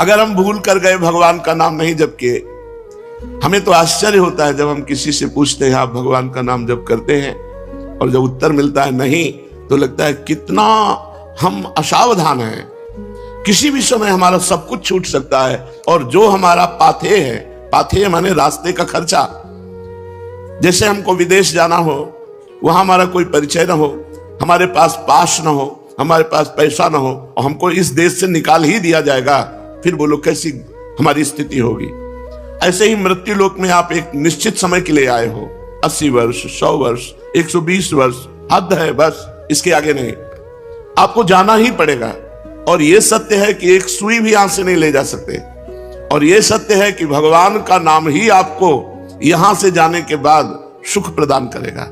अगर हम भूल कर गए, भगवान का नाम नहीं जप किए, हमें तो आश्चर्य होता है जब हम किसी से पूछते हैं आप भगवान का नाम जप करते हैं, और जब उत्तर मिलता है नहीं, तो लगता है कितना हम असावधान हैं। किसी भी समय हमारा सब कुछ छूट सकता है, और जो हमारा पाथेय है, पाथेय माने रास्ते का खर्चा, जैसे हमको विदेश जाना हो, वहां हमारा कोई परिचय ना हो, हमारे पास ना हो, हमारे पास पैसा ना हो, और हमको इस देश से निकाल ही दिया जाएगा, फिर बोलो कैसी हमारी स्थिति होगी। ऐसे ही मृत्यु लोक में आप एक निश्चित समय के लिए आए हो, 80 वर्ष, 100 वर्ष, 120 वर्ष, हद है बस, इसके आगे नहीं। आपको जाना ही पड़ेगा, और यह सत्य है कि एक सुई भी यहां से नहीं ले जा सकते, और यह सत्य है कि भगवान का नाम ही आपको यहां से जाने के बाद सुख प्रदान करेगा।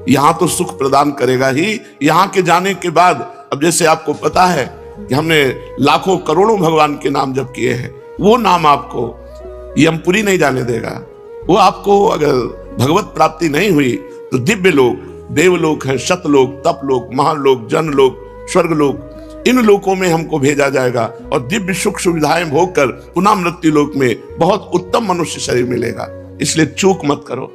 यहां तो सुख प्रदान करेगा ही, यहां के जाने के बाद, अब जैसे आपको पता है कि हमने लाखों करोड़ों भगवान के नाम जप किए हैं, वो नाम आपको यमपुरी नहीं जाने देगा। वो आपको अगर भगवत प्राप्ति नहीं हुई तो दिव्य लोक, देवलोक है, शतलोक, तपलोक, महालोक, जनलोक, स्वर्गलोक, इन लोकों में हमको भेजा जाएगा, और दिव्य सुख सुविधाएं भोग कर पुनः मृत्यु लोक में बहुत उत्तम मनुष्य शरीर मिलेगा। इसलिए चूक मत करो,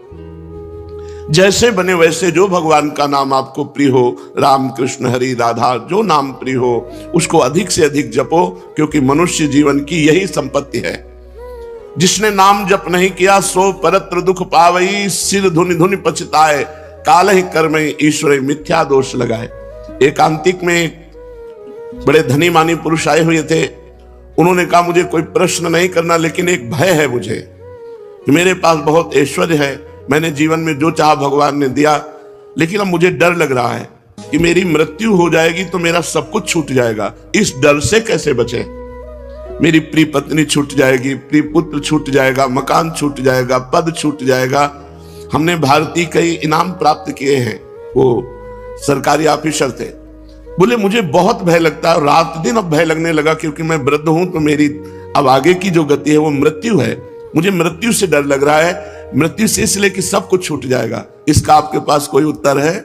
जैसे बने वैसे जो भगवान का नाम आपको प्रिय हो, राम कृष्ण हरि राधा, जो नाम प्रिय हो उसको अधिक से अधिक जपो, क्योंकि मनुष्य जीवन की यही संपत्ति है। जिसने नाम जप नहीं किया सो परत्र दुख पावई, सिर धुनि धुनि पछताए, काल ही कर्म ईश्वर मिथ्या दोष लगाए। एकांतिक में बड़े धनी मानी पुरुष आए हुए थे। उन्होंने कहा मुझे कोई प्रश्न नहीं करना, लेकिन एक भय है मुझे, मेरे पास बहुत ऐश्वर्य है, मैंने जीवन में जो चाहा भगवान ने दिया, लेकिन अब मुझे डर लग रहा है कि मेरी मृत्यु हो जाएगी तो मेरा सब कुछ छूट जाएगा। इस डर से कैसे बचे? मेरी प्रिय पत्नी छूट जाएगी, प्रिय पुत्र छूट जाएगा, मकान छूट जाएगा, पद छूट जाएगा। हमने भारतीय कई इनाम प्राप्त किए हैं, वो सरकारी ऑफिसर थे। बोले मुझे बहुत भय लगता है, रात दिन अब भय लगने लगा, क्योंकि मैं वृद्ध हूं, तो मेरी अब आगे की जो गति है वो मृत्यु है। मुझे मृत्यु से डर लग रहा है, मृत्यु से इसलिए कि सब कुछ छूट जाएगा। इसका आपके पास कोई उत्तर है?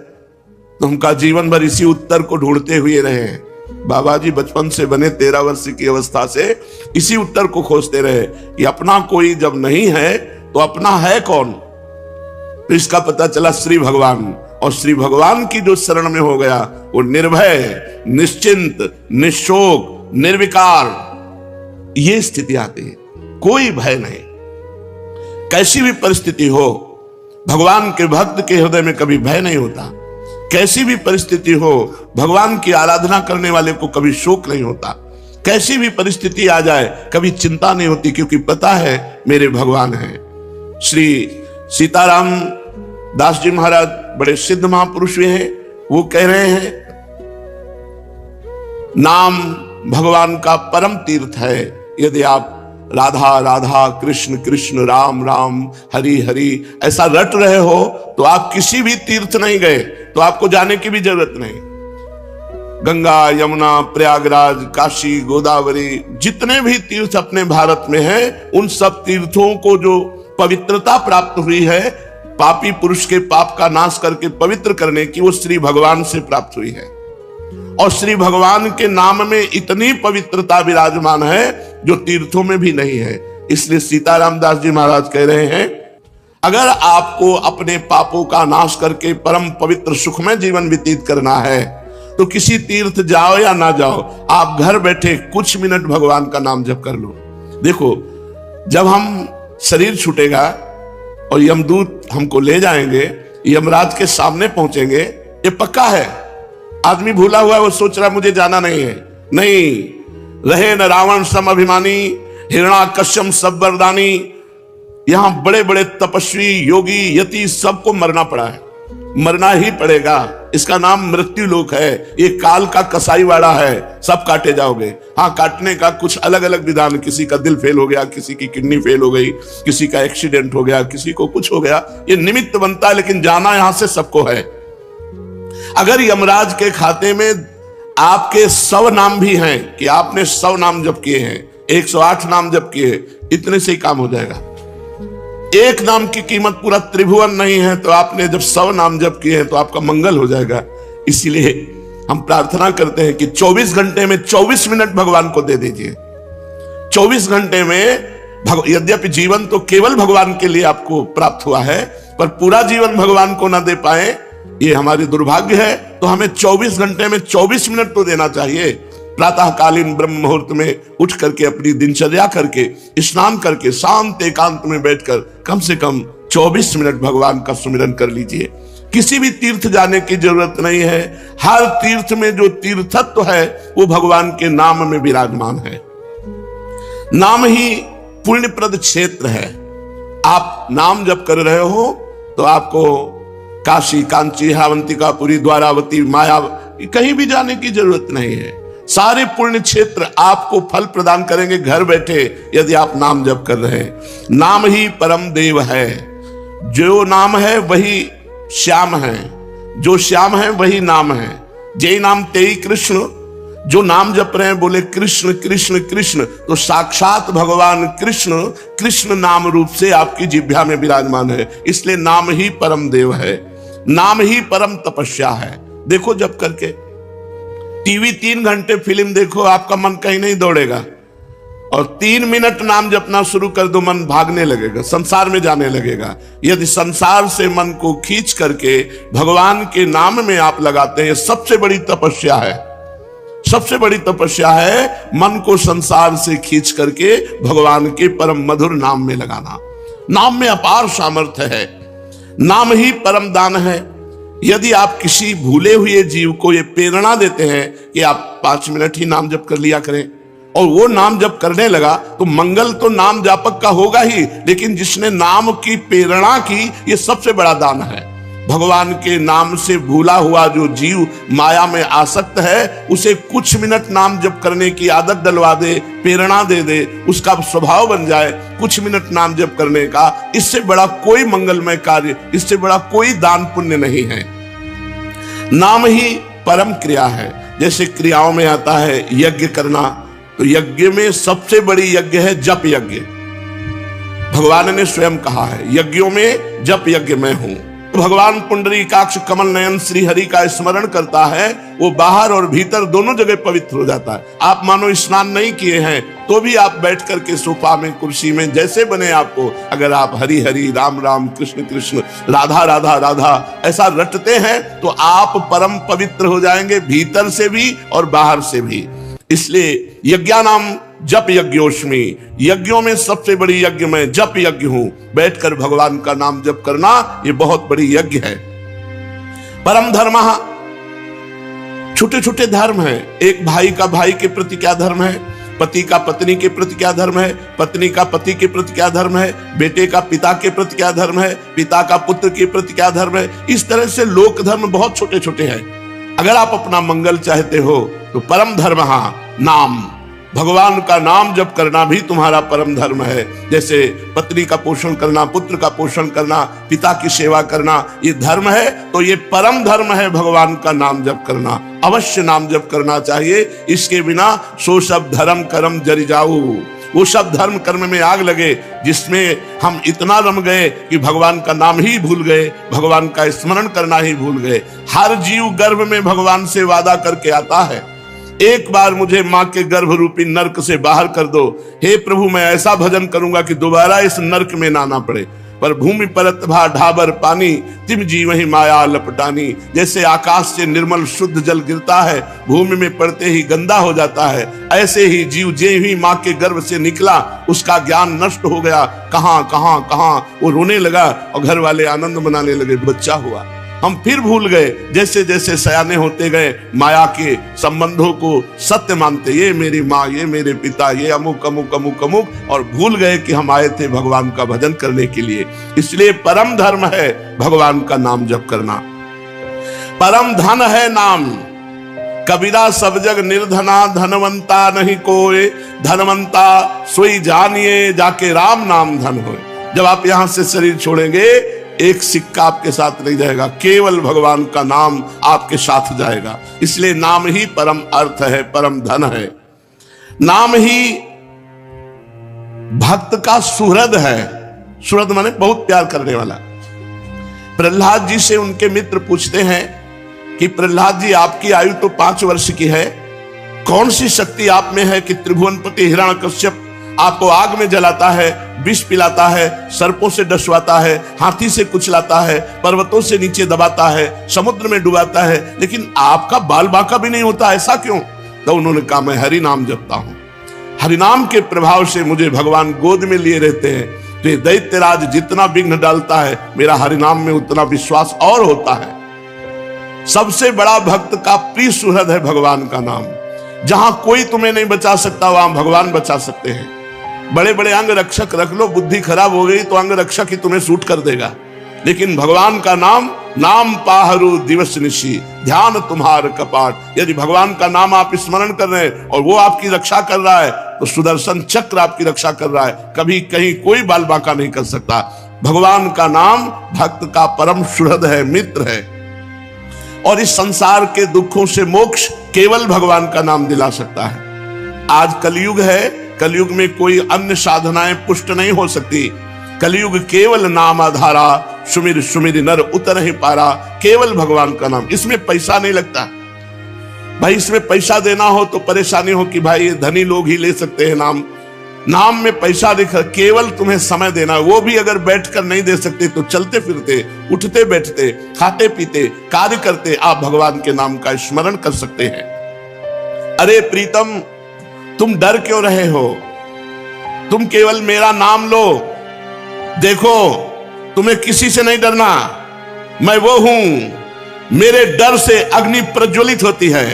तो हम का जीवन भर इसी उत्तर को ढूंढते हुए रहे हैं। बाबा जी बचपन से बने 13 वर्ष की अवस्था से इसी उत्तर को खोजते रहे कि अपना कोई जब नहीं है तो अपना है कौन? तो इसका पता चला श्री भगवान, और श्री भगवान की जो शरण में हो गया वो निर्भय, निश्चिंत, निशोक, निर्विकार, ये स्थिति आती है। कोई भय नहीं, कैसी भी परिस्थिति हो, भगवान के भक्त के हृदय में कभी भय नहीं होता। कैसी भी परिस्थिति हो, भगवान की आराधना करने वाले को कभी शोक नहीं होता। कैसी भी परिस्थिति आ जाए कभी चिंता नहीं होती, क्योंकि पता है मेरे भगवान हैं। श्री सीताराम दास जी महाराज बड़े सिद्ध महापुरुष हुए हैं। वो कह रहे हैं नाम भगवान का परम तीर्थ है। यदि आप राधा राधा, कृष्ण कृष्ण, राम राम, हरि हरि ऐसा रट रहे हो तो आप किसी भी तीर्थ नहीं गए, तो आपको जाने की भी जरूरत नहीं। गंगा, यमुना, प्रयागराज, काशी, गोदावरी, जितने भी तीर्थ अपने भारत में हैं, उन सब तीर्थों को जो पवित्रता प्राप्त हुई है, पापी पुरुष के पाप का नाश करके पवित्र करने की, वो श्री भगवान से प्राप्त हुई है। और श्री भगवान के नाम में इतनी पवित्रता विराजमान है जो तीर्थों में भी नहीं है। इसलिए सीताराम दास जी महाराज कह रहे हैं, अगर आपको अपने पापों का नाश करके परम पवित्र सुखमय जीवन व्यतीत करना है तो किसी तीर्थ जाओ या ना जाओ, आप घर बैठे कुछ मिनट भगवान का नाम जप कर लो। देखो, जब हम शरीर छूटेगा और यमदूत हमको ले जाएंगे, यमराज के सामने पहुंचेंगे, ये पक्का है। आदमी भूला हुआ है, वो सोच रहा है मुझे जाना नहीं है। नहीं, रहे न रावण सम अभिमानी, हिरण्याकश्यप सब वरदानी। यहां बड़े बड़े तपस्वी, योगी, यति सबको मरना पड़ा है, मरना ही पड़ेगा। इसका नाम मृत्यु लोक है। ये काल का कसाईवाड़ा है, सब काटे जाओगे। हाँ, काटने का कुछ अलग अलग विधान, किसी का दिल फेल हो गया, किसी की किडनी फेल हो गई, किसी का एक्सीडेंट हो गया, किसी को कुछ हो गया, ये निमित्त बनता है, लेकिन जाना यहां से सबको है। अगर यमराज के खाते में आपके 100 नाम भी हैं कि आपने 100 नाम जप किए हैं, 108 नाम जप किए, इतने से ही काम हो जाएगा। एक नाम की कीमत पूरा त्रिभुवन नहीं है, तो आपने जब 100 नाम जप किए हैं तो आपका मंगल हो जाएगा। इसीलिए हम प्रार्थना करते हैं कि 24 घंटे में 24 मिनट भगवान को दे दीजिए। 24 घंटे में यद्यपि जीवन तो केवल भगवान के लिए आपको प्राप्त हुआ है, पर पूरा जीवन भगवान को ना दे पाए ये हमारी दुर्भाग्य है। तो हमें 24 घंटे में 24 मिनट तो देना चाहिए। प्रातःकालीन ब्रह्म मुहूर्त में उठ करके अपनी दिनचर्या करके स्नान करके शांत एकांत में बैठकर कम से कम 24 मिनट भगवान का सुमिरन कर लीजिए। किसी भी तीर्थ जाने की जरूरत नहीं है। हर तीर्थ में जो तीर्थत्व है वो भगवान के नाम में विराजमान है। नाम ही पुण्यप्रद क्षेत्र है। आप नाम जप कर रहे हो तो आपको काशी, कांची, अवंतिका, पुरी, द्वारावती, माया कहीं भी जाने की जरूरत नहीं है। सारे पुण्य क्षेत्र आपको फल प्रदान करेंगे घर बैठे, यदि आप नाम जप कर रहे हैं। नाम ही परम देव है। जो नाम है वही श्याम है, जो श्याम है वही नाम है। जय नाम तेई कृष्ण। जो नाम जप रहे हैं बोले कृष्ण कृष्ण कृष्ण, तो साक्षात भगवान कृष्ण कृष्ण नाम रूप से आपकी जिह्वा में विराजमान है। इसलिए नाम ही परम देव है, नाम ही परम तपस्या है। देखो जप करके टीवी 3 घंटे फिल्म देखो, आपका मन कहीं नहीं दौड़ेगा, और 3 मिनट नाम जपना शुरू कर दो, मन भागने लगेगा, संसार में जाने लगेगा। यदि संसार से मन को खींच करके भगवान के नाम में आप लगाते हैं, सबसे बड़ी तपस्या है। सबसे बड़ी तपस्या है मन को संसार से खींच करके भगवान के परम मधुर नाम में लगाना। नाम में अपार सामर्थ्य है। नाम ही परम दान है। यदि आप किसी भूले हुए जीव को ये प्रेरणा देते हैं कि आप 5 मिनट ही नाम जप कर लिया करें, और वो नाम जप करने लगा, तो मंगल तो नाम जापक का होगा ही, लेकिन जिसने नाम की प्रेरणा की, ये सबसे बड़ा दान है। भगवान के नाम से भूला हुआ जो जीव माया में आसक्त है, उसे कुछ मिनट नाम जप करने की आदत डलवा दे, प्रेरणा दे दे, उसका स्वभाव बन जाए कुछ मिनट नाम जप करने का। इससे बड़ा कोई मंगलमय कार्य, इससे बड़ा कोई दान पुण्य नहीं है। नाम ही परम क्रिया है। जैसे क्रियाओं में आता है यज्ञ करना, तो यज्ञ में सबसे बड़ी यज्ञ है जप यज्ञ। भगवान ने स्वयं कहा है यज्ञों में जप यज्ञ मैं हूं। भगवान पुंडरीकाक्ष कमल नयन श्री हरि का स्मरण करता है, वो बाहर और भीतर दोनों जगह पवित्र हो जाता है। आप मानो स्नान नहीं किए हैं तो भी आप बैठ करके सोफा में, कुर्सी में, जैसे बने आपको, अगर आप हरि हरि, राम राम, कृष्ण कृष्ण, राधा राधा राधा ऐसा रटते हैं तो आप परम पवित्र हो जाएंगे, भीतर से भी और बाहर से भी। इसलिए यज्ञानाम जप यज्ञोस्मि, यज्ञों में सबसे बड़ी यज्ञ में जप यज्ञ हूं। बैठकर भगवान का नाम जप करना ये बहुत बड़ी यज्ञ है। परम धर्म, छोटे छोटे धर्म है। एक भाई का भाई के प्रति क्या धर्म है, पति का पत्नी के प्रति क्या धर्म है, पत्नी का पति के प्रति क्या धर्म है, बेटे का पिता के प्रति क्या धर्म है, पिता का पुत्र के प्रति क्या धर्म है। इस तरह से लोक धर्म बहुत छोटे छोटे हैं। अगर आप अपना मंगल चाहते हो तो परम धर्म नाम, भगवान का नाम जप करना भी तुम्हारा परम धर्म है। जैसे पत्नी का पोषण करना, पुत्र का पोषण करना, पिता की सेवा करना, ये धर्म है, तो ये परम धर्म है भगवान का नाम जप करना। अवश्य नाम जप करना चाहिए। इसके बिना सो सब धर्म कर्म जरि जाऊ, वो सब धर्म कर्म में आग लगे जिसमें हम इतना रम गए कि भगवान का नाम ही भूल गए, भगवान का स्मरण करना ही भूल गए। हर जीव गर्भ में भगवान से वादा करके आता है, एक बार मुझे मां के गर्भ रूपी नरक से बाहर कर दो, हे प्रभु मैं ऐसा भजन करूंगा कि दोबारा इस नरक में ना पड़े। पर भूमि परत भा ढाबर पानी, तिम जीव ही माया लपटानी। जैसे आकाश से निर्मल शुद्ध जल गिरता है, भूमि में पड़ते ही गंदा हो जाता है, ऐसे ही जीव जे ही माँ के गर्भ से निकला उसका ज्ञान नष्ट हो गया। कहां कहां कहां वो रोने लगा और घर वाले आनंद मनाने लगे, बच्चा हुआ। हम फिर भूल गए, जैसे जैसे सयाने होते गए माया के संबंधों को सत्य मानते, ये मेरी माँ, ये मेरे पिता, ये अमुक अमुक अमुक अमुक, और भूल गए कि हम आए थे भगवान का भजन करने के लिए। इसलिए परम धर्म है भगवान का नाम जप करना। परम धन है नाम, कबीरा सब जग निर्धना, धनवंता नहीं कोई, धनवंता सोई जानिए जाके राम नाम धन होए। जब आप यहां से शरीर छोड़ेंगे एक सिक्का आपके साथ नहीं जाएगा, केवल भगवान का नाम आपके साथ जाएगा। इसलिए नाम ही परम अर्थ है, परम धन है। नाम ही भक्त का सुहृद है। सुहृद माने बहुत प्यार करने वाला। प्रहलाद जी से उनके मित्र पूछते हैं कि प्रहलाद जी आपकी आयु तो 5 वर्ष की है, कौन सी शक्ति आप में है कि त्रिभुवनपति हिरण्यकश्यप आपको आग में जलाता है, विष पिलाता है, सर्पों से डसवाता है, हाथी से कुचलाता है, पर्वतों से नीचे दबाता है, समुद्र में डुबाता है, लेकिन आपका बाल बांका भी नहीं होता, ऐसा क्यों? तो उन्होंने कहा मैं हरि नाम जपता हूं, हरि नाम के प्रभाव से मुझे भगवान गोद में लिए रहते हैं। तो ये दैत्यराज जितना विघ्न डालता है, मेरा हरि नाम में उतना विश्वास और होता है। सबसे बड़ा भक्त का प्रिय सुहृद है भगवान का नाम। जहां कोई तुम्हें नहीं बचा सकता, वहां भगवान बचा सकते हैं। बड़े बड़े अंग रक्षक रख लो, बुद्धि खराब हो गई तो अंग रक्षक ही तुम्हें सूट कर देगा, लेकिन भगवान का नाम, नाम पाहरू दिवस निशी, ध्यान तुम्हार कपाट। यदि भगवान का नाम आप स्मरण कर रहे हैं और वो आपकी रक्षा कर रहा है, तो सुदर्शन चक्र आपकी रक्षा कर रहा है, कभी कहीं कोई बाल बांका नहीं कर सकता। भगवान का नाम भक्त का परम सुहृद है, मित्र है, और इस संसार के दुखों से मोक्ष केवल भगवान का नाम दिला सकता है। आज कलयुग है, कलयुग में कोई अन्य साधनाएं पुष्ट नहीं हो सकती। कलयुग केवल नाम आधारा, सुमिर सुमिर नर उतर ही पारा। केवल भगवान का नाम, इसमें पैसा नहीं लगता भाई। इसमें पैसा देना हो तो परेशानी हो कि भाई धनी लोग ही ले सकते हैं नाम। नाम में पैसा दिखा, केवल तुम्हें समय देना, वो भी अगर बैठकर नहीं दे सकते तो चलते फिरते, उठते बैठते, खाते पीते, कार्य करते आप भगवान के नाम का स्मरण कर सकते हैं। अरे प्रीतम, तुम डर क्यों रहे हो? तुम केवल मेरा नाम लो। देखो, तुम्हें किसी से नहीं डरना, मैं वो हूं। मेरे डर से अग्नि प्रज्वलित होती है,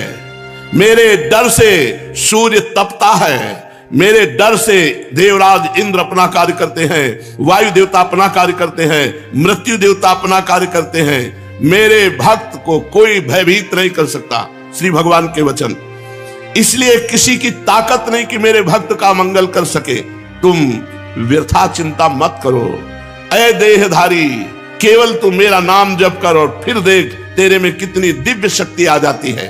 मेरे डर से सूर्य तपता है, मेरे डर से देवराज इंद्र अपना कार्य करते हैं, वायु देवता अपना कार्य करते हैं, मृत्यु देवता अपना कार्य करते हैं। मेरे भक्त को कोई भयभीत नहीं कर सकता, श्री भगवान के वचन। इसलिए किसी की ताकत नहीं कि मेरे भक्त का मंगल कर सके। तुम व्यर्था चिंता मत करो। ऐ देहधारी, केवल तू मेरा नाम जप कर और फिर देख तेरे में कितनी दिव्य शक्ति आ जाती है।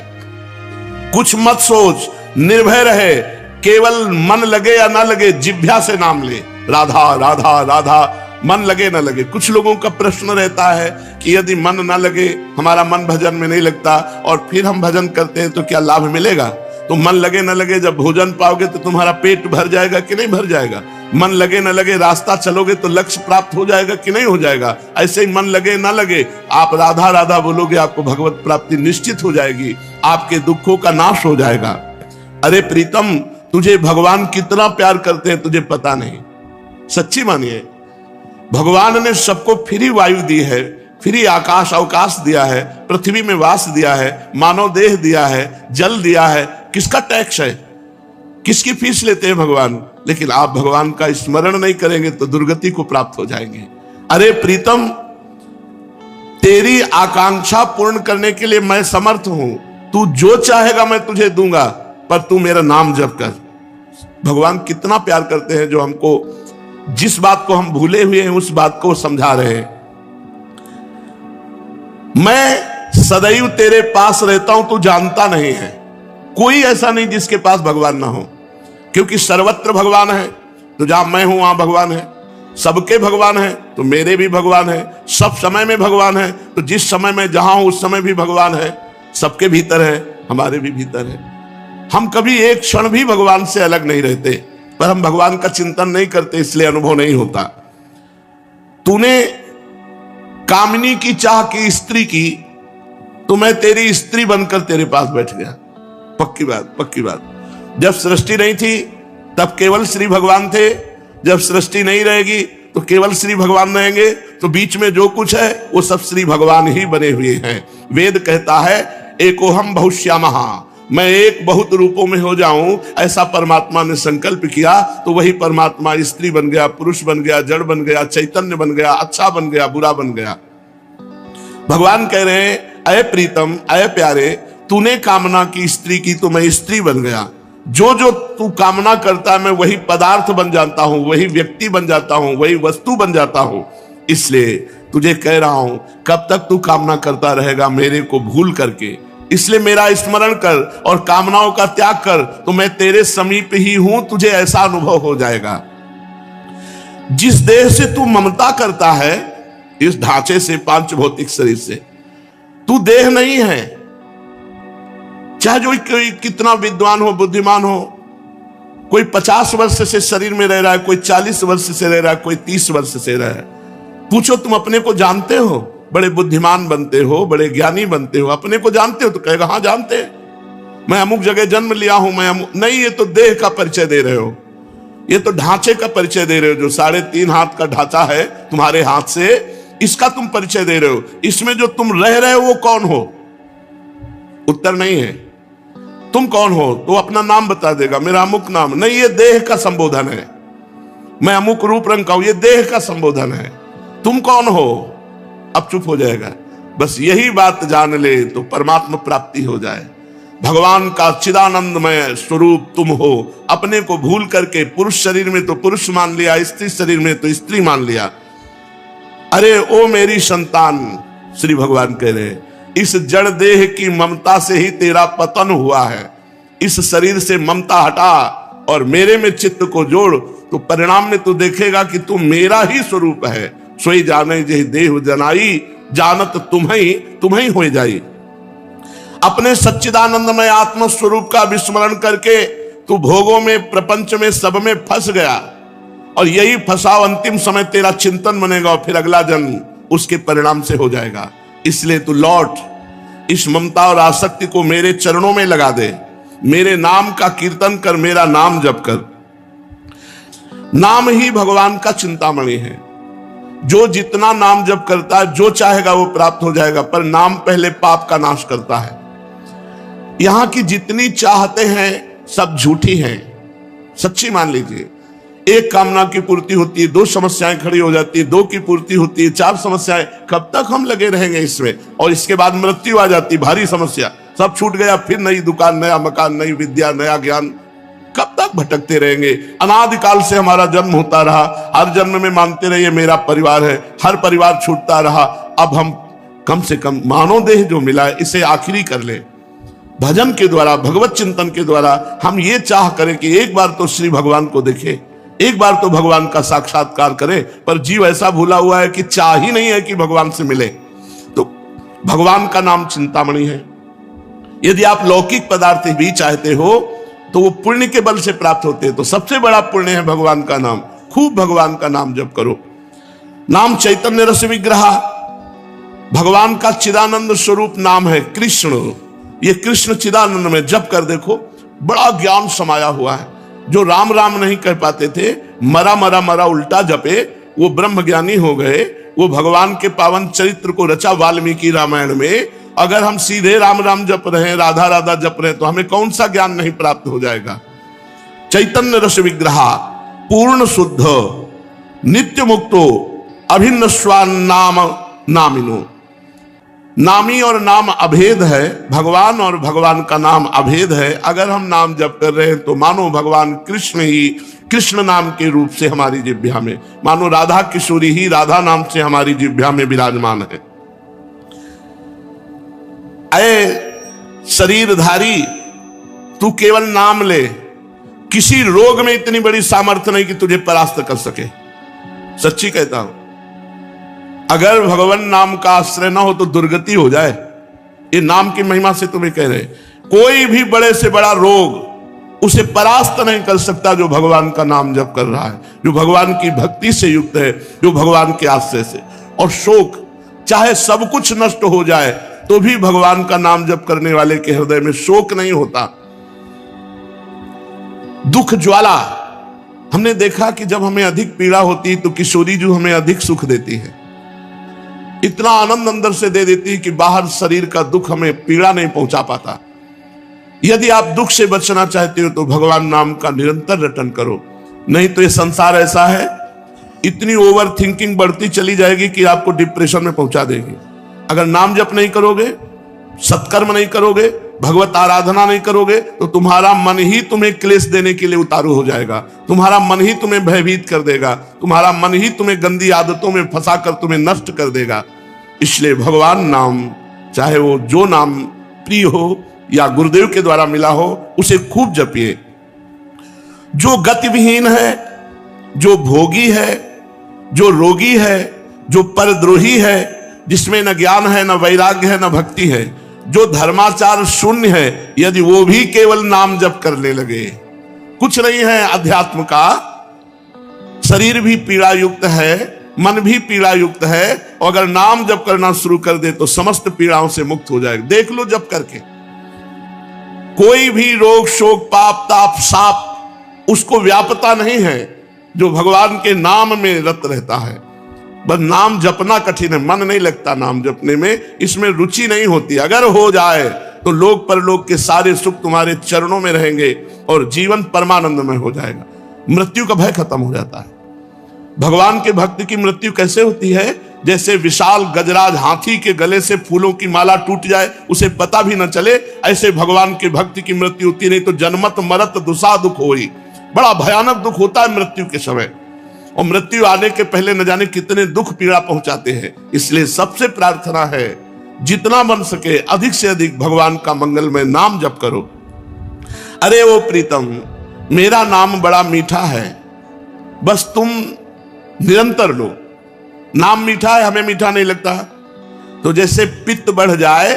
कुछ मत सोच, निर्भय रहे, केवल मन लगे या ना लगे जिह्वा से नाम ले, राधा राधा राधा, मन लगे ना लगे। कुछ लोगों का प्रश्न रहता है कि यदि मन ना लगे, हमारा मन भजन में नहीं लगता और फिर हम भजन करते हैं तो क्या लाभ मिलेगा? तो मन लगे ना लगे, जब भोजन पाओगे तो तुम्हारा पेट भर जाएगा कि नहीं भर जाएगा? मन लगे ना लगे, रास्ता चलोगे तो लक्ष्य प्राप्त हो जाएगा कि नहीं हो जाएगा? ऐसे ही मन लगे ना लगे, आप राधा राधा बोलोगे, आपको भगवत प्राप्ति निश्चित हो जाएगी, आपके दुखों का नाश हो जाएगा। अरे प्रीतम, तुझे भगवान कितना प्यार करते हैं तुझे पता नहीं। सच्ची मानिए, भगवान ने सबको फ्री वायु दी है, फ्री आकाश अवकाश दिया है, पृथ्वी में वास दिया है, मानव देह दिया है, जल दिया है। किसका टैक्स है? किसकी फीस लेते हैं भगवान? लेकिन आप भगवान का स्मरण नहीं करेंगे तो दुर्गति को प्राप्त हो जाएंगे। अरे प्रीतम, तेरी आकांक्षा पूर्ण करने के लिए मैं समर्थ हूं। तू जो चाहेगा मैं तुझे दूंगा, पर तू मेरा नाम जप कर। भगवान कितना प्यार करते हैं, जो हमको जिस बात को हम भूले हुए हैं उस बात को समझा रहे हैं। मैं सदैव तेरे पास रहता हूं, तू जानता नहीं है। कोई ऐसा नहीं जिसके पास भगवान ना हो, क्योंकि सर्वत्र भगवान है। तो जहां मैं हूं वहां भगवान है, सबके भगवान है तो मेरे भी भगवान है, सब समय में भगवान है तो जिस समय में जहां हूं उस समय भी भगवान है। सबके भीतर है, हमारे भी भीतर है। हम कभी एक क्षण भी भगवान से अलग नहीं रहते, पर हम भगवान का चिंतन नहीं करते, इसलिए अनुभव नहीं होता। तूने कामिनी की चाह की स्त्री की, तो मैं तेरी स्त्री बनकर तेरे पास बैठ गया। पक्की बात, पक्की बात। जब सृष्टि नहीं थी तब केवल श्री भगवान थे, जब सृष्टि नहीं रहेगी तो केवल श्री भगवान रहेंगे। तो बीच में जो कुछ है वो सब श्री भगवान ही बने हुए हैं। वेद कहता है एकोहम बहुश्यामः, मैं एक बहुत रूपों में हो जाऊं, ऐसा परमात्मा ने संकल्प किया। तो वही परमात्मा स्त्री बन गया, पुरुष बन गया, जड़ बन गया, चैतन्य बन गया, अच्छा बन गया, बुरा बन गया। भगवान कह रहे हैं अय प्रीतम, अय प्यारे, तूने कामना की स्त्री की तो मैं स्त्री बन गया। जो जो तू कामना करता है मैं वही पदार्थ बन जाता हूं, वही व्यक्ति बन जाता हूं, वही वस्तु बन जाता हूं। इसलिए तुझे कह रहा हूं, कब तक तू कामना करता रहेगा मेरे को भूल करके? इसलिए मेरा स्मरण कर और कामनाओं का त्याग कर, तो मैं तेरे समीप ही हूं, तुझे ऐसा अनुभव हो जाएगा। जिस देह से तू ममता करता है, इस ढांचे से, पांच भौतिक शरीर से, तू देह नहीं है। चाहे जो कितना विद्वान हो, बुद्धिमान हो, कोई 50 वर्ष से शरीर में रह रहा है, कोई 40 वर्ष से रह रहा है, कोई 30 वर्ष से रह रहा है। पूछो तुम अपने को जानते हो? बड़े बुद्धिमान बनते हो, बड़े ज्ञानी बनते हो, अपने को जानते हो? तो कहेगा हाँ जानते हैं, मैं अमुक जगह जन्म लिया हूं, मैं नहीं, ये तो देह का परिचय दे रहे हो, ये तो ढांचे का परिचय दे रहे हो। जो 3.5 हाथ का ढांचा है तुम्हारे हाथ से, इसका तुम परिचय दे रहे हो। इसमें जो तुम रह रहे हो वो कौन हो? उत्तर नहीं है। तुम कौन हो? तो अपना नाम बता देगा, मेरा अमुक नाम। नहीं, ये देह का संबोधन है। मैं अमुक रूप रंग का हूं, ये देह का संबोधन है। तुम कौन हो? अब चुप हो जाएगा। बस यही बात जान ले तो परमात्मा प्राप्ति हो जाए। भगवान का चिदानंदमय स्वरूप तुम हो। अपने को भूल करके पुरुष शरीर में तो पुरुष मान लिया, स्त्री शरीर में तो स्त्री मान लिया। अरे ओ मेरी संतान, श्री भगवान कह रहे हैं, इस जड़ देह की ममता से ही तेरा पतन हुआ है। इस शरीर से ममता हटा और मेरे में चित्त को जोड़, तो परिणाम में तू देखेगा कि तू मेरा ही स्वरूप है। सोई जाने जे देह जनाई, जानत तुम्हें हो जाई। अपने सच्चिदानंदमय आत्म स्वरूप का विस्मरण करके तू भोगों में, प्रपंच में, सब में फंस गया, और यही फंसाव अंतिम समय तेरा चिंतन बनेगा और फिर अगला जन्म उसके परिणाम से हो जाएगा। इसलिए तू लौट, इस ममता और आसक्ति को मेरे चरणों में लगा दे, मेरे नाम का कीर्तन कर, मेरा नाम जप कर। नाम ही भगवान का चिंतामणि है। जो जितना नाम जप करता है, जो चाहेगा वो प्राप्त हो जाएगा, पर नाम पहले पाप का नाश करता है। यहां की जितनी चाहते हैं सब झूठी हैं, सच्ची मान लीजिए। एक कामना की पूर्ति होती है, 2 समस्याएं खड़ी हो जाती है, 2 की पूर्ति होती है, 4 समस्याएं। कब तक हम लगे रहेंगे इसमें? और इसके बाद मृत्यु आ जाती, भारी समस्या, सब छूट गया, फिर नई दुकान, नया मकान, नई विद्या, नया ज्ञान। कब तक भटकते रहेंगे? अनादिकाल से हमारा जन्म होता रहा, हर जन्म में मानते रहिए मेरा परिवार है, हर परिवार छूटता रहा। अब हम कम से कम मानव देह जो मिला है इसे आखिरी कर ले। भजन के द्वारा, भगवत चिंतन के द्वारा हम ये चाह करें कि एक बार तो श्री भगवान को देखें, एक बार तो भगवान का साक्षात्कार करें। पर जीव ऐसा भूला हुआ है कि चाह ही नहीं है कि भगवान से मिले। तो भगवान का नाम चिंतामणि है। यदि आप लौकिक पदार्थ भी चाहते हो तो वो पुण्य के बल से प्राप्त होते हैं। तो सबसे बड़ा पुण्य है भगवान का नाम। खूब भगवान का नाम जप करो। नाम चैतन्य रस विग्रह, भगवान का चिदानंद स्वरूप नाम है कृष्ण। ये कृष्ण चिदानंद में जप कर देखो, बड़ा ज्ञान समाया हुआ है। जो राम राम नहीं कर पाते थे, मरा मरा मरा उल्टा जपे, वो ब्रह्म ज्ञानी हो गए। वो भगवान के पावन चरित्र को रचा वाल्मीकि रामायण में। अगर हम सीधे राम राम जप रहे हैं, राधा राधा जप रहे हैं, तो हमें कौन सा ज्ञान नहीं प्राप्त हो जाएगा? चैतन्य रस विग्रह, पूर्ण शुद्ध, नित्य मुक्तो, अभिन्न स्वान नाम नामिनो। नामी और नाम अभेद है, भगवान और भगवान का नाम अभेद है। अगर हम नाम जप कर रहे हैं तो मानो भगवान कृष्ण ही कृष्ण नाम के रूप से हमारी जिह्वा में, मानो राधा किशोरी ही राधा नाम से हमारी जिह्वा में विराजमान है। अये शरीरधारी, तू केवल नाम ले। किसी रोग में इतनी बड़ी सामर्थ्य नहीं कि तुझे परास्त कर सके। सच्ची कहता हूं, अगर भगवान नाम का आश्रय ना हो तो दुर्गति हो जाए। ये नाम की महिमा से तुम्हें कह रहे, कोई भी बड़े से बड़ा रोग उसे परास्त नहीं कर सकता जो भगवान का नाम जप कर रहा है, जो भगवान की भक्ति से युक्त है, जो भगवान के आश्रय से। और शोक, चाहे सब कुछ नष्ट हो जाए तो भी भगवान का नाम जप करने वाले के हृदय में शोक नहीं होता। दुख ज्वाला, हमने देखा कि जब हमें अधिक पीड़ा होती है तो किशोरी जो हमें अधिक सुख देती है, इतना आनंद अंदर से दे देती है कि बाहर शरीर का दुख हमें पीड़ा नहीं पहुंचा पाता। यदि आप दुख से बचना चाहते हो तो भगवान नाम का निरंतर रटन करो, नहीं तो ये संसार ऐसा है, इतनी ओवर थिंकिंग बढ़ती चली जाएगी कि आपको डिप्रेशन में पहुंचा देगी। अगर नाम जप नहीं करोगे, सत्कर्म नहीं करोगे, भगवत आराधना नहीं करोगे, तो तुम्हारा मन ही तुम्हें क्लेश देने के लिए उतारू हो जाएगा। तुम्हारा मन ही तुम्हें भयभीत कर देगा, तुम्हारा मन ही तुम्हें गंदी आदतों में फंसाकर तुम्हें नष्ट कर देगा। इसलिए भगवान नाम, चाहे वो जो नाम प्रिय हो या गुरुदेव के द्वारा मिला हो, उसे खूब जपिए। जो गतिविहीन है, जो भोगी है, जो रोगी है, जो परद्रोही है, जिसमें न ज्ञान है, न वैराग्य है, न भक्ति है, जो धर्माचार शून्य है, यदि वो भी केवल नाम जप करने लगे कुछ नहीं है अध्यात्म का। शरीर भी पीड़ा युक्त है, मन भी पीड़ा युक्त है, और अगर नाम जप करना शुरू कर दे तो समस्त पीड़ाओं से मुक्त हो जाएगा। देख लो जप करके, कोई भी रोग शोक पाप ताप साप उसको व्यापता नहीं है जो भगवान के नाम में रत रहता है। बस नाम जपना कठिन है, मन नहीं लगता नाम जपने में, इसमें रुचि नहीं होती। अगर हो जाए तो लोक परलोक के सारे सुख तुम्हारे चरणों में रहेंगे और जीवन परमानंद में हो जाएगा। मृत्यु का भय खत्म हो जाता है। भगवान के भक्त की मृत्यु कैसे होती है? जैसे विशाल गजराज हाथी के गले से फूलों की माला टूट जाए, उसे पता भी न चले, ऐसे भगवान के भक्त की मृत्यु होती। नहीं तो जन्मत मरत दुसा दुख होई, बड़ा भयानक दुख होता है मृत्यु के समय, और मृत्यु आने के पहले न जाने कितने दुख पीड़ा पहुंचाते हैं। इसलिए सबसे प्रार्थना है, जितना बन सके अधिक से अधिक भगवान का मंगलमय नाम जप करो। अरे वो प्रीतम, मेरा नाम बड़ा मीठा है, बस तुम निरंतर लो। नाम मीठा है, हमें मीठा नहीं लगता। तो जैसे पित्त बढ़ जाए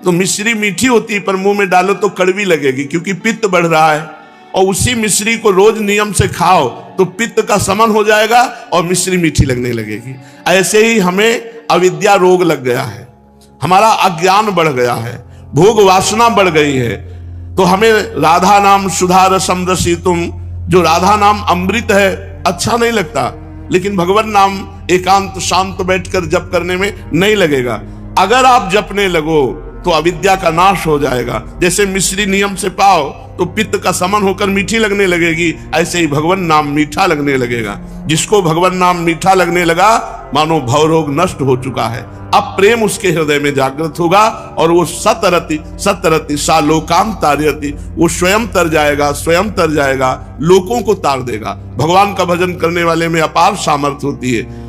तो मिश्री मीठी होती है, पर मुंह में डालो तो कड़वी लगेगी क्योंकि पित्त बढ़ रहा है, और उसी मिश्री को रोज नियम से खाओ तो पित्त का समन हो जाएगा और मिश्री मीठी लगने लगेगी। ऐसे ही हमें अविद्या रोग लग गया है, हमारा अज्ञान बढ़ गया है, भोग वासना बढ़ गई है। तो हमें राधा नाम सुधा रसम रसी तुम, जो राधा नाम अमृत है, अच्छा नहीं लगता, लेकिन भगवान नाम एकांत शांत बैठकर जप करने में नहीं लगेगा। अगर आप जपने लगो तो अविद्या का नाश हो जाएगा। जैसे मिश्री नियम से पाओ तो पित्त का समन होकर मीठी लगने लगेगी, ऐसे ही भगवान नाम मीठा लगने लगेगा। जिसको भगवान नाम मीठा लगने लगा, मानो भवरोग नष्ट हो चुका है। अब प्रेम उसके हृदय में जागृत होगा और वो सतरति सतरति सा लोकाम तारयति, वो स्वयं तर जाएगा, स्वयं तर जाएगा, लोकों को तार देगा। भगवान का भजन करने वाले में अपार सामर्थ्य होती है।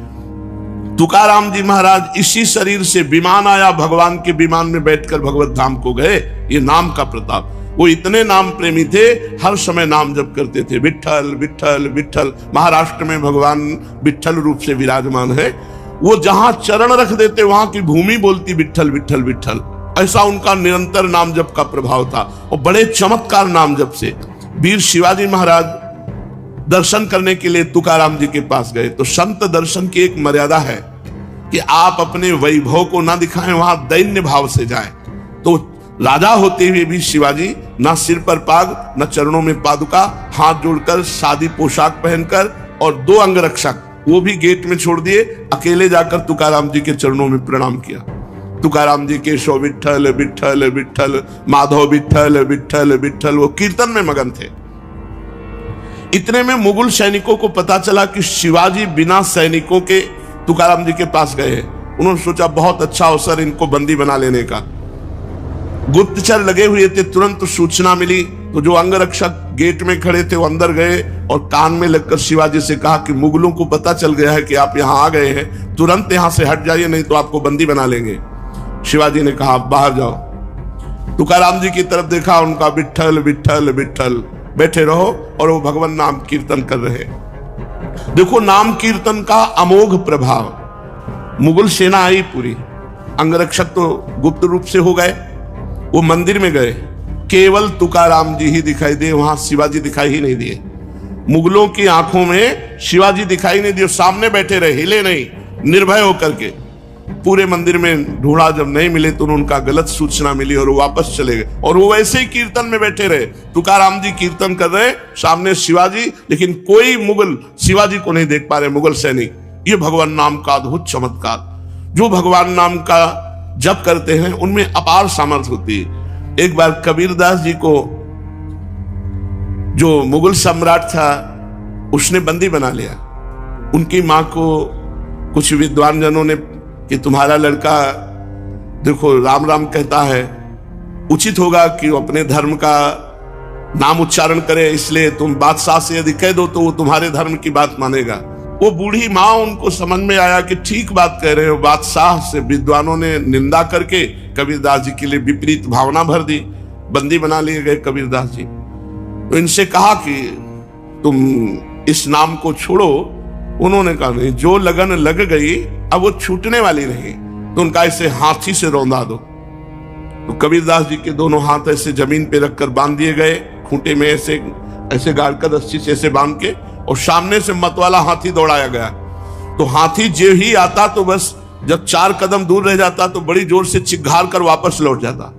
तुकाराम जी महाराज इसी शरीर से विमान आया, भगवान के विमान में बैठकर भगवत धाम को गए। ये नाम का प्रताप। वो इतने नाम प्रेमी थे, हर समय नाम जप करते थे, विठ्ठल विठ्ठल विठ्ठल। महाराष्ट्र में भगवान विठ्ठल रूप से विराजमान है। वो जहां चरण रख देते वहां की भूमि बोलती विठ्ठल विठ्ठल विठ्ठल। ऐसा उनका निरंतर नाम जप का प्रभाव था, और बड़े चमत्कार नाम जप से। वीर शिवाजी महाराज दर्शन करने के लिए तुकाराम जी के पास गए, तो संत दर्शन की एक मर्यादा है कि आप अपने वैभव को ना दिखाएं, वहां दैन्य भाव से जाएं। तो राजा होते हुए भी शिवाजी ना सिर पर पाग, न चरणों में पादुका, हाथ जोड़कर सादी पोशाक पहनकर, और 2 अंगरक्षक वो भी गेट में छोड़ दिए, अकेले जाकर तुकाराम जी के चरणों में प्रणाम किया। तुकाराम जी केशव विठ्ठल विठ्ठल विठ्ठल, माधव विठ्ठल विठ्ठल विठ्ठल, वो कीर्तन में मगन थे। इतने में मुगल सैनिकों को पता चला कि शिवाजी बिना सैनिकों के तुकाराम जी के पास गए हैं। उन्होंने सोचा बहुत अच्छा अवसर इनको बंदी बना लेने का। गुप्तचर लगे हुए थे, तुरंत सूचना मिली तो जो अंगरक्षक गेट में खड़े थे वो अंदर गए और कान में लगकर शिवाजी से कहा कि मुगलों को पता चल गया है कि आप यहाँ आ गए हैं, तुरंत यहाँ से हट जाइए, नहीं तो आपको बंदी बना लेंगे। शिवाजी ने कहा बाहर जाओ। तुकाराम जी की तरफ देखा, उनका विठ्ठल विठ्ठल विठ्ठल, बैठे रहो, और वो भगवान नाम कीर्तन कर रहे। देखो नाम कीर्तन का अमोघ प्रभाव। मुगल सेना आई पूरी, अंगरक्षक तो गुप्त रूप से हो गए। वो मंदिर में गए, केवल तुकाराम जी ही दिखाई दिए, वहां शिवाजी दिखाई ही नहीं दिए। मुगलों की आंखों में शिवाजी दिखाई नहीं दिए, सामने बैठे रहे, हिले नहीं, निर्भय होकर के। पूरे मंदिर में ढूंढा, जब नहीं मिले तो उनका गलत सूचना मिली और वो वापस चले गए। और वो वैसे ही कीर्तन में बैठे रहे, तुकाराम जी कीर्तन कर रहे, सामने शिवाजी, लेकिन कोई मुगल शिवाजी को नहीं देख पा रहे, मुगल सैनिक। ये भगवान नाम का अद्भुत चमत्कार। जो भगवान नाम का जप करते हैं उनमें अपार सामर्थ्य होती है। एक बार कबीरदास जी को जो मुगल सम्राट था उसने बंदी बना लिया। उनकी मां को कुछ विद्वान जनों ने कि तुम्हारा लड़का देखो राम राम कहता है, उचित होगा कि वो अपने धर्म का नाम उच्चारण करे, इसलिए तुम बादशाह से यदि कह दो तो वो तुम्हारे धर्म की बात मानेगा। वो बूढ़ी माँ, उनको समझ में आया कि ठीक बात कह रहे हो। बादशाह से विद्वानों ने निंदा करके कबीरदास जी के लिए विपरीत भावना भर दी, बंदी बना लिए गए कबीरदास जी। तो इनसे कहा कि तुम इस नाम को छोड़ो। उन्होंने कहा नहीं, जो लगन लग गई अब वो छूटने वाली नहीं, तो उनका ऐसे हाथी से रौंदा दो। तो कबीरदास जी के दोनों हाथ ऐसे जमीन पे रखकर बांध दिए गए, खूंटे में ऐसे ऐसे गाड़ कर रस्सी से ऐसे बांध के, और सामने से मतवाला हाथी दौड़ाया गया। तो हाथी जो ही आता तो बस जब 4 कदम दूर रह जाता तो बड़ी जोर से चिघार कर वापस लौट जाता।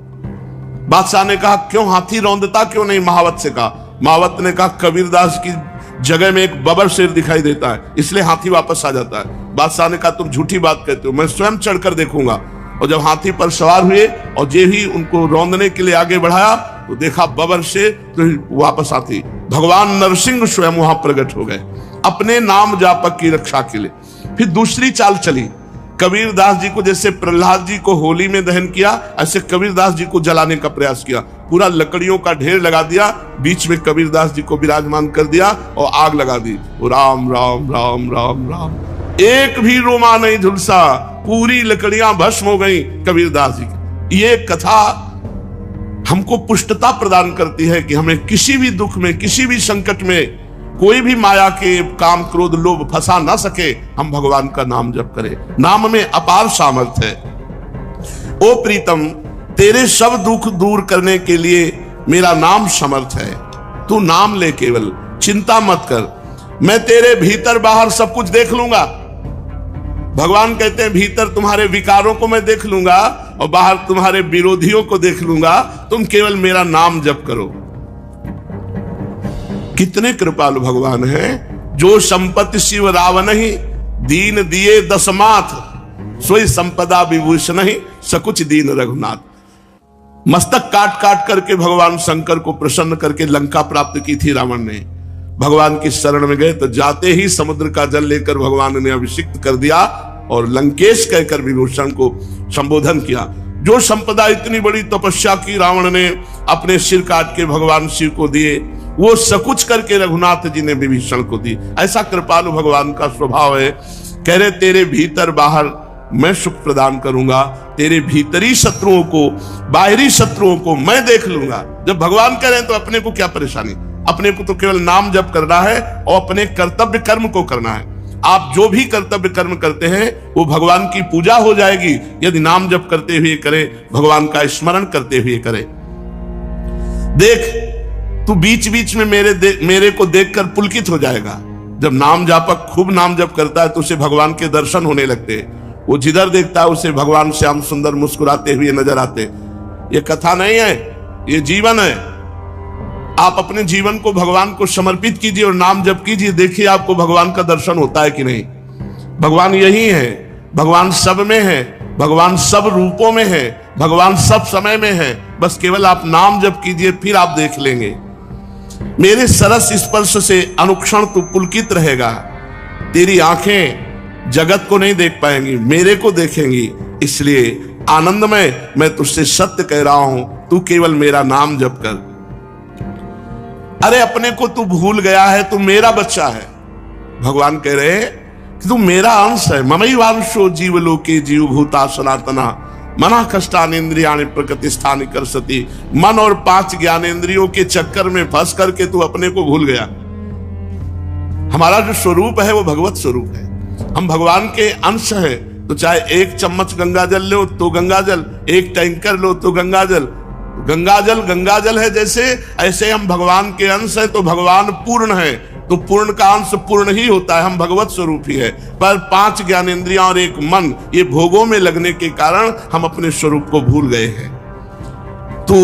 बादशाह ने कहा क्यों हाथी रौंदता क्यों नहीं? महावत से कहा। महावत ने कहा कबीरदास की जगह में एक बबर शेर दिखाई देता है, इसलिए हाथी वापस आ जाता है। बादशाह ने कहा तुम झूठी बात कहते हो, मैं स्वयं चढ़कर देखूंगा। और जब हाथी पर सवार हुए और जे ही उनको रौंदने के लिए आगे बढ़ाया तो देखा बबर शेर, तो वापस हाथी। भगवान नरसिंह स्वयं वहां प्रकट हो गए अपने नाम जापक की रक्षा के लिए। फिर दूसरी चाल चली, कबीरदास जी को जैसे प्रहलाद जी को होली में दहन किया, ऐसे कबीरदास जी को जलाने का प्रयास किया। पूरा लकड़ियों का ढेर लगा दिया, बीच में कबीरदास जी को विराजमान कर दिया और आग लगा दी। राम राम राम राम राम, एक भी रोमा नहीं झुलसा, पूरी लकड़ियां भस्म हो गई कबीरदास जी की। ये कथा हमको पुष्टता प्रदान करती है कि हमें किसी भी दुख में, किसी भी संकट में कोई भी माया के काम क्रोध लोभ फंसा ना सके। हम भगवान का नाम जप करें, नाम में अपार सामर्थ्य है। ओ प्रीतम, तेरे सब दुख दूर करने के लिए मेरा नाम समर्थ है। तू नाम ले, केवल चिंता मत कर, मैं तेरे भीतर बाहर सब कुछ देख लूंगा। भगवान कहते हैं भीतर तुम्हारे विकारों को मैं देख लूंगा और बाहर तुम्हारे विरोधियों को देख लूंगा, तुम केवल मेरा नाम जप करो। कितने कृपालु भगवान हैं। जो संपत्ति शिव रावण ही, दीन दिए दशमाथ, सोई संपदा विभूषण ही, सकुच दीन रघुनाथ। मस्तक काट काट करके भगवान शंकर को प्रसन्न करके लंका प्राप्त की थी रावण ने। भगवान की शरण में गए तो जाते ही समुद्र का जल लेकर भगवान ने अभिषिक्त कर दिया और लंकेश कहकर विभूषण को संबोधन किया। जो संपदा इतनी बड़ी तपस्या की रावण ने अपने सिर काट के भगवान शिव को दिए, वो सकुच करके रघुनाथ जी ने विभीषण को दी। ऐसा कृपालु भगवान का स्वभाव है। कह रहे तेरे भीतर बाहर मैं सुख प्रदान करूंगा, तेरे भीतरी शत्रुओं को, बाहरी शत्रुओं को मैं देख लूंगा। जब भगवान कह रहे हैं तो अपने को क्या परेशानी, अपने को तो केवल नाम जप करना है और अपने कर्तव्य कर्म को करना है। आप जो भी कर्तव्य कर्म करते हैं वो भगवान की पूजा हो जाएगी यदि नाम जप करते हुए करें, भगवान का स्मरण करते हुए करें। देख तू बीच बीच में मेरे को देखकर पुलकित हो जाएगा। जब नाम जापक खूब नाम जप करता है तो उसे भगवान के दर्शन होने लगते हैं। वो जिधर देखता है उसे भगवान श्याम सुंदर मुस्कुराते हुए नजर आते। ये कथा नहीं है, ये जीवन है। आप अपने जीवन को भगवान को समर्पित कीजिए और नाम जप कीजिए, देखिए आपको भगवान का दर्शन होता है कि नहीं। भगवान यही है, भगवान सब में है, भगवान सब रूपों में है, भगवान सब समय में है। बस केवल आप नाम जप कीजिए, फिर आप देख लेंगे। मेरे सरस स्पर्श से अनुक्षण तू पुलकित रहेगा। तेरी आंखें जगत को नहीं देख पाएंगी, मेरे को देखेंगी। इसलिए आनंदमय मैं तुझसे सत्य कह रहा हूं, तू केवल मेरा नाम जप कर। अरे अपने को तू भूल गया है, तू मेरा बच्चा है। भगवान कह रहे कि तू मेरा अंश है। ममैवांशो जीवलोके जीवभूता सनातना मना कष्टानेन्द्रियाणि प्रकृति स्थानि कर सती। मन और 5 ज्ञानेन्द्रियों के चक्कर में फंस करके तू अपने को भूल गया। हमारा जो स्वरूप है वो भगवत स्वरूप है। हम भगवान के अंश हैं। तो चाहे 1 चम्मच गंगा जल लो तो गंगा जल, 1 टैंकर लो तो गंगा जल। गंगा जल है जैसे, ऐसे हम भगवान के अंश है। तो भगवान पूर्ण है तो पूर्ण का अंश पूर्ण ही होता है। हम भगवत स्वरूप ही है। पर 5 ज्ञानेंद्रियां और 1 मन, ये भोगों में लगने के कारण हम अपने स्वरूप को भूल गए हैं। तो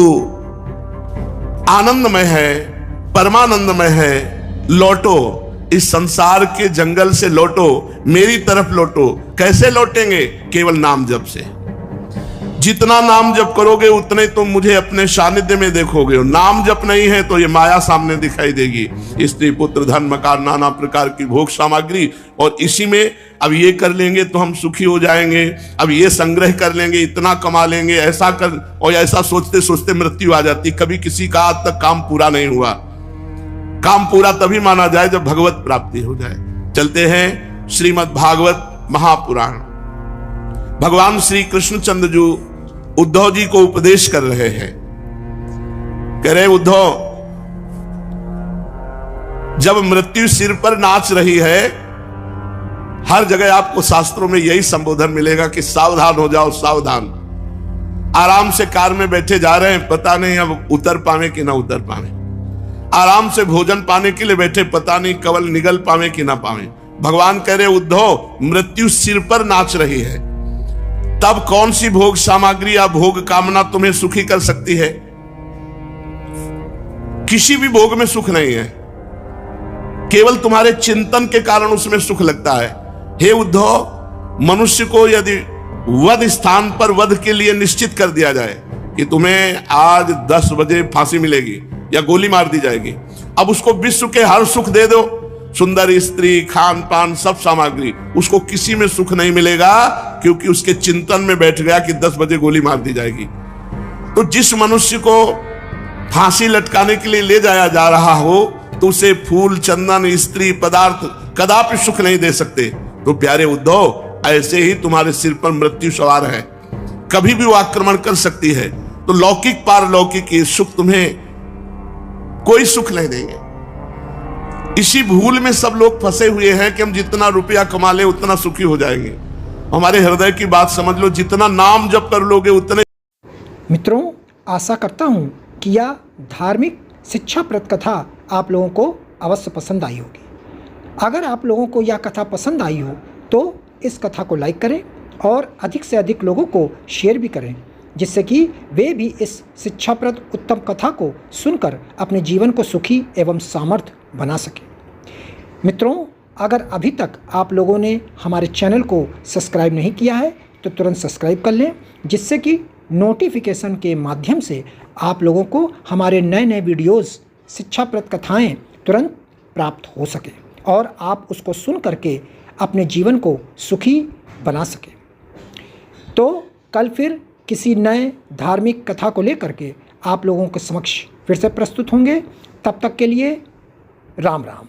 आनंदमय है, परमानंदमय है। लौटो, इस संसार के जंगल से लौटो, मेरी तरफ लौटो। कैसे लौटेंगे? केवल नाम जप से। जितना नाम जप करोगे उतने तुम मुझे अपने सानिध्य में देखोगे। नाम जप नहीं है तो ये माया सामने दिखाई देगी। स्त्री पुत्र धन मकान नाना प्रकार की भोग सामग्री, और इसी में अब ये कर लेंगे तो हम सुखी हो जाएंगे, अब ये संग्रह कर लेंगे, इतना कमा लेंगे, ऐसा कर, और ऐसा सोचते सोचते मृत्यु आ जाती। कभी किसी का आज तक काम पूरा नहीं हुआ। काम पूरा तभी माना जाए जब भगवत प्राप्ति हो जाए। चलते हैं श्रीमद् भागवत महापुराण। भगवान श्री कृष्णचंद्र जी उद्धव जी को उपदेश कर रहे हैं। कह रहे उद्धव, जब मृत्यु सिर पर नाच रही है, हर जगह आपको शास्त्रों में यही संबोधन मिलेगा कि सावधान हो जाओ, सावधान। आराम से कार में बैठे जा रहे हैं, पता नहीं अब उतर पावे कि ना उतर पावे। आराम से भोजन पाने के लिए बैठे, पता नहीं कवल निगल पावे कि ना पावे। भगवान कह रहे उद्धव, मृत्यु सिर पर नाच रही है, तब कौन सी भोग सामग्री या भोग कामना तुम्हें सुखी कर सकती है? किसी भी भोग में सुख नहीं है, केवल तुम्हारे चिंतन के कारण उसमें सुख लगता है। हे उद्धव, मनुष्य को यदि वध स्थान पर वध के लिए निश्चित कर दिया जाए कि तुम्हें आज 10 बजे फांसी मिलेगी या गोली मार दी जाएगी, अब उसको विश्व के हर सुख दे दो, सुंदर स्त्री, खान पान, सब सामग्री, उसको किसी में सुख नहीं मिलेगा, क्योंकि उसके चिंतन में बैठ गया कि 10 बजे गोली मार दी जाएगी। तो जिस मनुष्य को फांसी लटकाने के लिए ले जाया जा रहा हो, तो उसे फूल, चंदन, स्त्री, पदार्थ कदापि सुख नहीं दे सकते। तो प्यारे उद्धव, ऐसे ही तुम्हारे सिर पर मृत्यु सवार है, कभी भी वो आक्रमण कर सकती है। तो लौकिक पारलौकिक ये सुख तुम्हें कोई सुख नहीं देंगे। इसी भूल में सब लोग फंसे हुए हैं कि हम जितना रुपया कमा ले उतना सुखी हो जाएंगे। हमारे हृदय की बात समझ लो, जितना नाम जप कर लोगे उतने। मित्रों, आशा करता हूं कि यह धार्मिक शिक्षाप्रद कथा आप लोगों को अवश्य पसंद आई होगी। अगर आप लोगों को यह कथा पसंद आई हो तो इस कथा को लाइक करें और अधिक से अधिक लोगों को शेयर भी करें, जिससे कि वे भी इस शिक्षाप्रद उत्तम कथा को सुनकर अपने जीवन को सुखी एवं सामर्थ्य बना सकें। मित्रों, अगर अभी तक आप लोगों ने हमारे चैनल को सब्सक्राइब नहीं किया है तो तुरंत सब्सक्राइब कर लें, जिससे कि नोटिफिकेशन के माध्यम से आप लोगों को हमारे नए नए वीडियोस, शिक्षाप्रद कथाएं तुरंत प्राप्त हो सके और आप उसको सुन करके अपने जीवन को सुखी बना सकें। तो कल फिर किसी नए धार्मिक कथा को लेकर के आप लोगों के समक्ष फिर से प्रस्तुत होंगे। तब तक के लिए राम राम।